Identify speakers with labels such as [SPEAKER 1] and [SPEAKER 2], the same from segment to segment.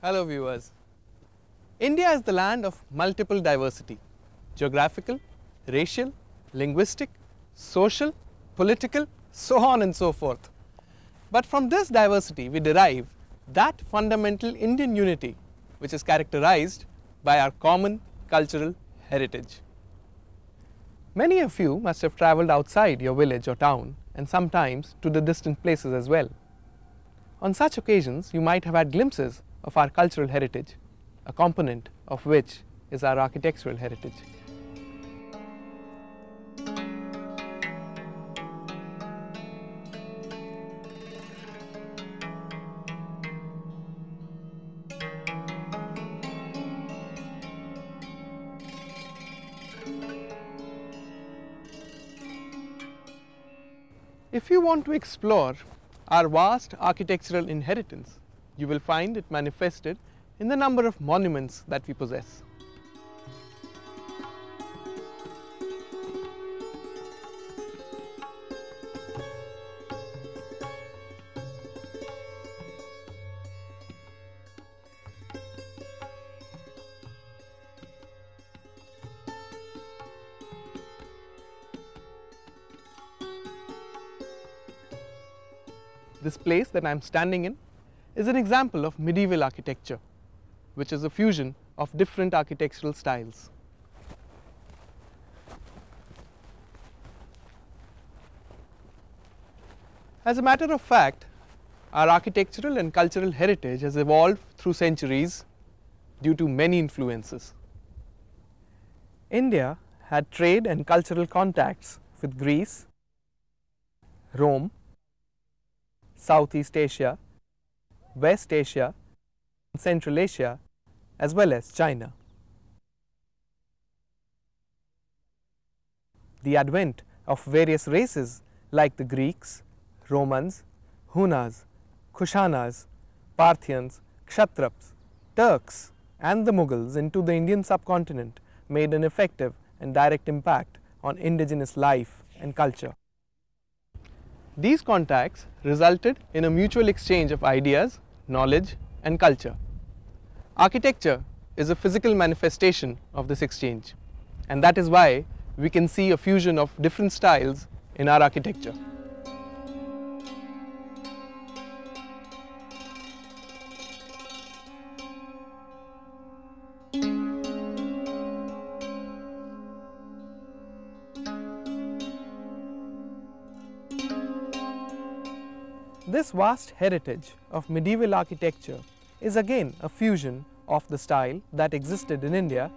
[SPEAKER 1] Hello viewers. India is the land of multiple diversity, geographical, racial, linguistic, social, political, so on and so forth. But from this diversity we derive that fundamental Indian unity which is characterized by our common cultural heritage. Many of you must have travelled outside your village or town and sometimes to the distant places as well. On such occasions you might have had glimpses of our cultural heritage, a component of which is our architectural heritage. If you want to explore our vast architectural inheritance, you will find it manifested in the number of monuments that we possess. This place that I am standing in is an example of medieval architecture, which is a fusion of different architectural styles. As a matter of fact, our architectural and cultural heritage has evolved through centuries due to many influences. India had trade and cultural contacts with Greece, Rome, Southeast Asia, West Asia, Central Asia, as well as China. The advent of various races like the Greeks, Romans, Hunas, Kushanas, Parthians, Kshatraps, Turks and the Mughals into the Indian subcontinent made an effective and direct impact on indigenous life and culture. These contacts resulted in a mutual exchange of ideas, knowledge and culture. Architecture is a physical manifestation of this exchange, and that is why we can see a fusion of different styles in our architecture. This vast heritage of medieval architecture is again a fusion of the style that existed in India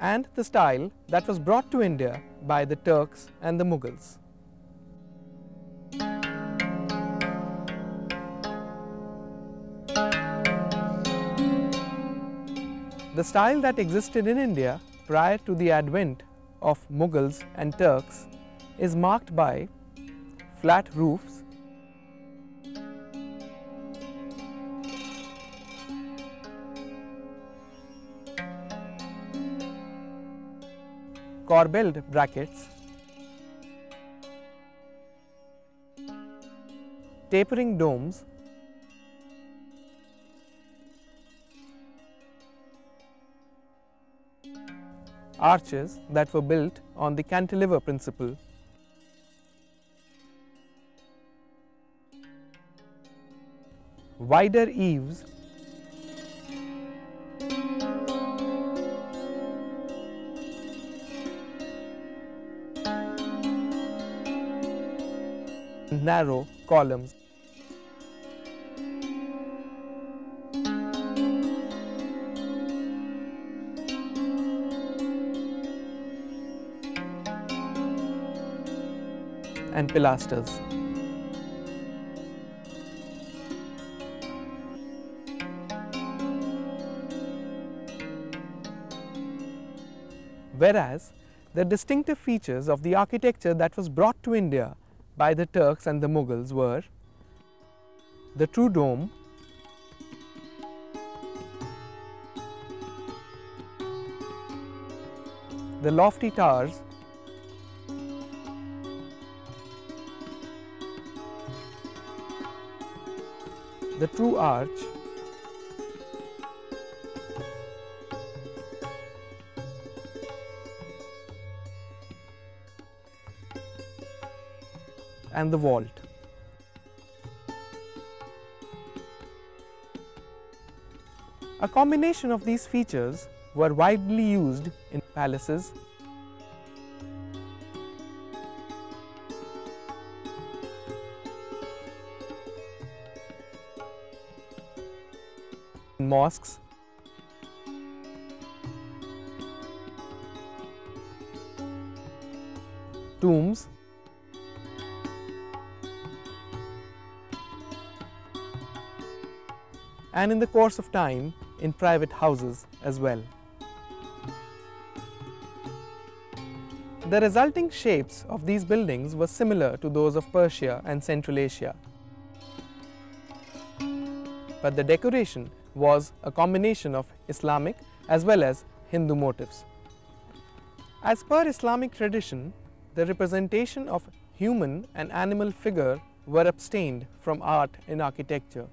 [SPEAKER 1] and the style that was brought to India by the Turks and the Mughals. The style that existed in India prior to the advent of Mughals and Turks is marked by flat roofs, corbelled brackets, tapering domes, arches that were built on the cantilever principle, wider eaves, narrow columns. And pilasters. Whereas the distinctive features of the architecture that was brought to India by the Turks and the Mughals were the true dome, the lofty towers, the true arch, and the vault. A combination of these features were widely used in palaces, mosques, tombs, and in the course of time in private houses as well. The resulting shapes of these buildings were similar to those of Persia and Central Asia, but the decoration was a combination of Islamic as well as Hindu motifs. As per Islamic tradition, the representation of human and animal figure were abstained from art in architecture.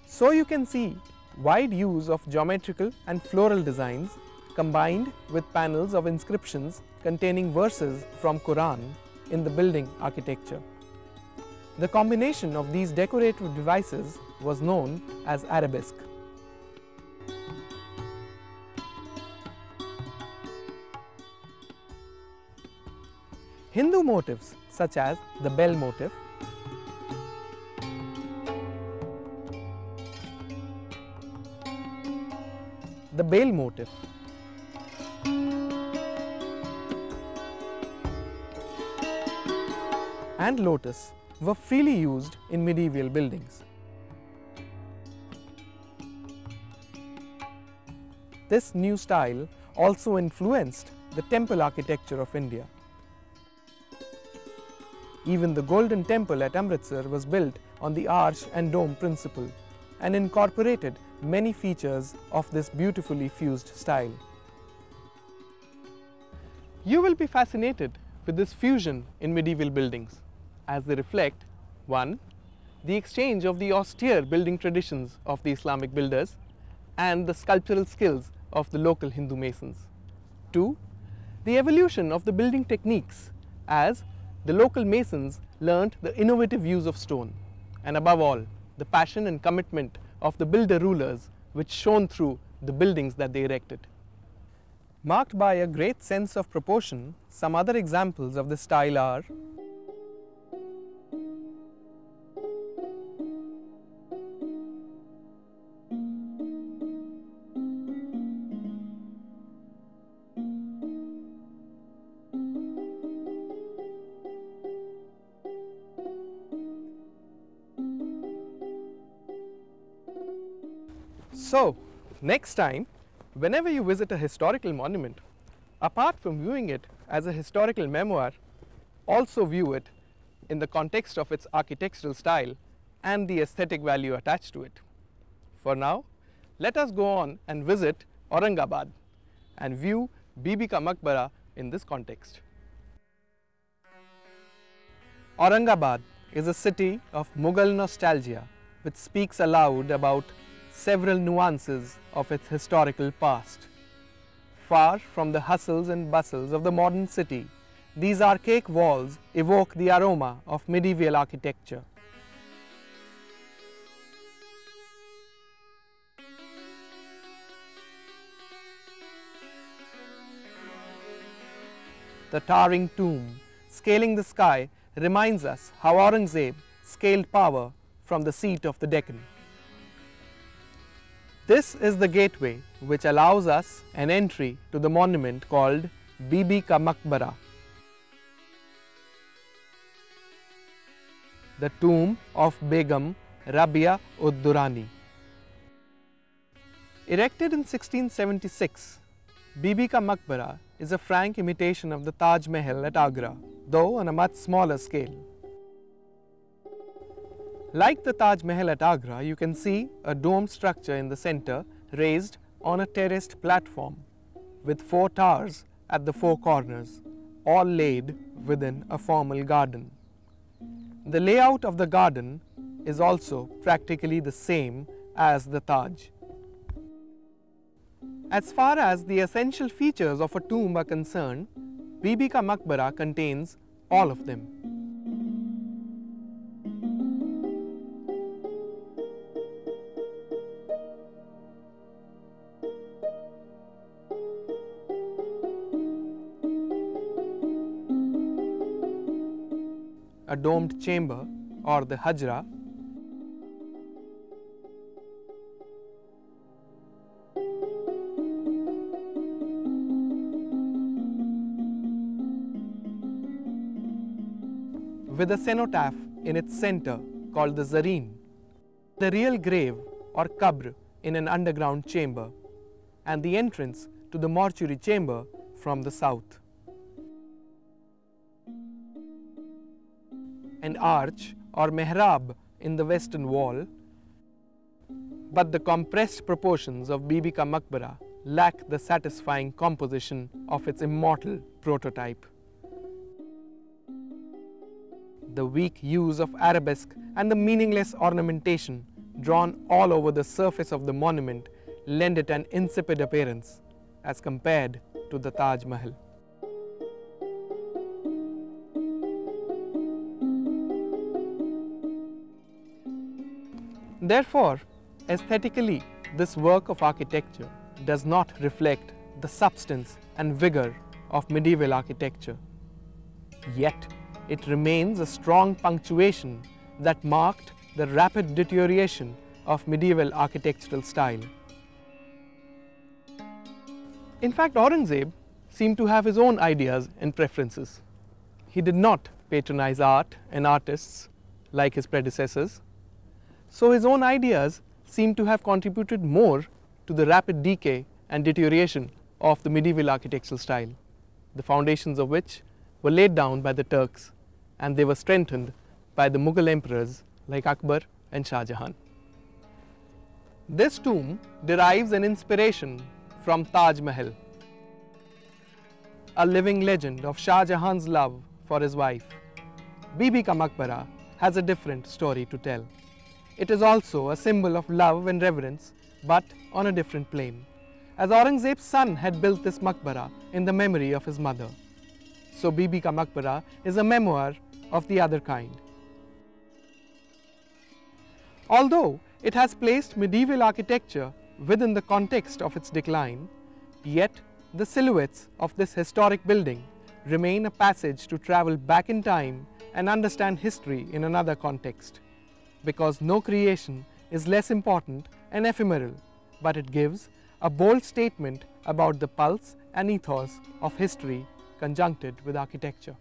[SPEAKER 1] So you can see wide use of geometrical and floral designs combined with panels of inscriptions containing verses from Quran in the building architecture. The combination of these decorative devices was known as arabesque. Hindu motifs such as the bell motif, the bale motif, and lotus were freely used in medieval buildings. This new style also influenced the temple architecture of India. Even the Golden Temple at Amritsar was built on the arch and dome principle and incorporated many features of this beautifully fused style. You will be fascinated with this fusion in medieval buildings as they reflect 1. The exchange of the austere building traditions of the Islamic builders and the sculptural skills of the local Hindu masons. 2. The evolution of the building techniques as the local masons learnt the innovative use of stone, and above all, the passion and commitment of the builder rulers which shone through the buildings that they erected. Marked by a great sense of proportion, some other examples of this style are So, next time, whenever you visit a historical monument, apart from viewing it as a historical memoir, also view it in the context of its architectural style and the aesthetic value attached to it. For now, let us go on and visit Aurangabad and view Bibi ka Maqbara in this context. Aurangabad is a city of Mughal nostalgia which speaks aloud about several nuances of its historical past. Far from the hustles and bustles of the modern city, these archaic walls evoke the aroma of medieval architecture. The towering tomb scaling the sky reminds us how Aurangzeb scaled power from the seat of the Deccan. This is the gateway which allows us an entry to the monument called Bibi ka Maqbara, the tomb of Begum Rabia ud Durrani. Erected in 1676, Bibi ka Maqbara is a frank imitation of the Taj Mahal at Agra, though on a much smaller scale. Like the Taj Mahal at Agra, you can see a dome structure in the center raised on a terraced platform with 4 towers at the 4 corners, all laid within a formal garden. The layout of the garden is also practically the same as the Taj. As far as the essential features of a tomb are concerned, Bibi ka Maqbara contains all of them. a domed chamber or the hajra, with a cenotaph in its center called the zareen, the real grave or qabr in an underground chamber, and the entrance to the mortuary chamber from the south. An arch or mihrab in the western wall, but the compressed proportions of Bibi ka Maqbara lack the satisfying composition of its immortal prototype. The weak use of arabesque and the meaningless ornamentation drawn all over the surface of the monument lend it an insipid appearance as compared to the Taj Mahal. Therefore, aesthetically, this work of architecture does not reflect the substance and vigor of medieval architecture. Yet, it remains a strong punctuation that marked the rapid deterioration of medieval architectural style. In fact, Aurangzeb seemed to have his own ideas and preferences. He did not patronize art and artists like his predecessors, so his own ideas seem to have contributed more to the rapid decay and deterioration of the medieval architectural style, the foundations of which were laid down by the Turks, and they were strengthened by the Mughal emperors like Akbar and Shah Jahan. This tomb derives an inspiration from Taj Mahal, a living legend of Shah Jahan's love for his wife. Bibi ka Maqbara has a different story to tell. It is also a symbol of love and reverence, but on a different plane, as Aurangzeb's son had built this Maqbara in the memory of his mother. So Bibi ka Maqbara is a memoir of the other kind. Although it has placed medieval architecture within the context of its decline, yet the silhouettes of this historic building remain a passage to travel back in time and understand history in another context. Because no creation is less important and ephemeral, but it gives a bold statement about the pulse and ethos of history conjuncted with architecture.